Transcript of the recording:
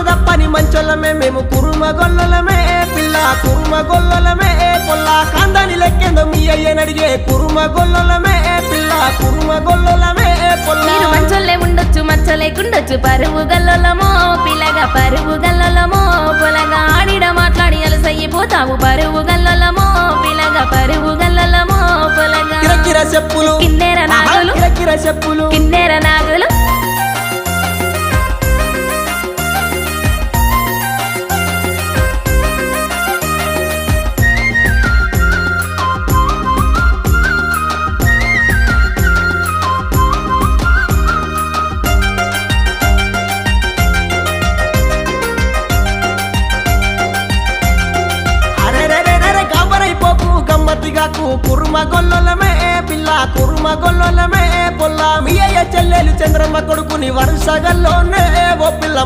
తప్పని మంచోళ్ళమే మేము కురుమ గొల్లలమే పిల్ల కురుమ గొల్లలమే పొల్ల కాందాని లెక్కేందో మీ అయ్యనడిగే కురుమ గొల్లలమే పిల్ల కురుమ గొల్లలమే పొల్ల మీరు మంచోళ్ళే ఉండొచ్చు మచ్చ లేకుండొచ్చు పరువు గల్లలమో పిల్లగా పరువు గల్లలమో పొలగా ఆడిడ మాట్లాడి అలసయ్యిపోతావు పరువు గల్లలమో పిల్లగా పరువు గల్లలమో పొలగా కిరకిర చెప్పులు కిన్నెర నాగులు కిరకిర చెప్పులు కిన్నెర నాగులు గమ్మతిగాకు కురుమ గొల్లలమే పిల్ల కురుమ గొల్లలమే పొల్ల మీ అయ్య చెల్లెలు చంద్రమ్మ కొడుకుని వరుసగల్లోనే ఓ పిల్ల